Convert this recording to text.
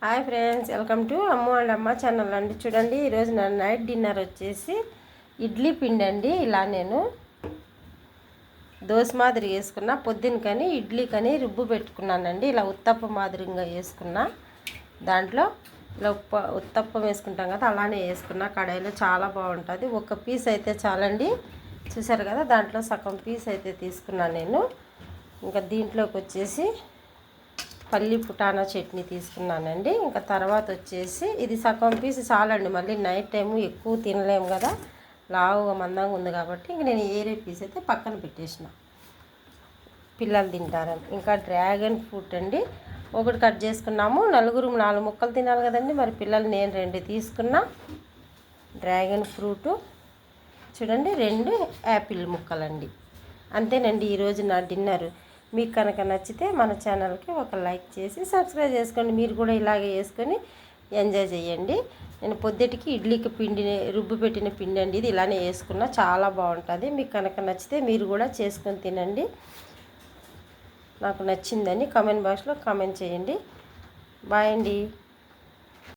Hi friends, welcome to Ammu and అమ్మ channel అండి. చూడండి, ఈరోజు నా నైట్ డిన్నర్ వచ్చేసి ఇడ్లీ పిండి అండి. ఇలా నేను దోశ మాదిరి వేసుకున్నా, పొద్దునకని ఇడ్లీకని రుబ్బు పెట్టుకున్నానండి. ఇలా ఉత్తప్ప మాదిరిగా వేసుకున్నా. దాంట్లో ఇలా ఉత్తప్పం వేసుకుంటాం కదా, అలానే వేసుకున్నా. కడాయిలో చాలా బాగుంటుంది. ఒక పీస్ అయితే చాలండి. చూసారు కదా, దాంట్లో సగం పీస్ అయితే తీసుకున్నాను నేను. ఇంకా దీంట్లోకి వచ్చేసి పల్లి పుటానా చట్నీ తీసుకున్నానండి. ఇంకా తర్వాత వచ్చేసి ఇది సగం పీస్ చాలండి. మళ్ళీ నైట్ టైము ఎక్కువ తినలేము కదా, లావుగా మందంగా ఉంది కాబట్టి ఇంక నేను ఏరే పీస్ అయితే పక్కన పెట్టేసిన, పిల్లలు తింటారని. ఇంకా డ్రాగన్ ఫ్రూట్ అండి, ఒకటి కట్ చేసుకున్నాము. నలుగురు 4 ముక్కలు తినాలి కదండి, మరి పిల్లలు నేను 2 తీసుకున్నా. డ్రాగన్ ఫ్రూటు చూడండి, 2 యాపిల్ ముక్కలండి. అంతేనండి ఈరోజు నా డిన్నర్. మీకు కనుక నచ్చితే మన ఛానల్కి ఒక లైక్ చేసి సబ్స్క్రైబ్ చేసుకోండి. మీరు కూడా ఇలాగే వేసుకొని ఎంజాయ్ చేయండి. నేను పొద్దుటికి ఇడ్లీకి పిండిని రుబ్బు పెట్టిన పిండి అండి, ఇది ఇలానే వేసుకున్నా. చాలా బాగుంటుంది. మీకు కనుక నచ్చితే మీరు కూడా చేసుకొని తినండి. నాకు నచ్చిందని కామెంట్ బాక్స్లో కామెంట్ చేయండి. బాయ్ అండి.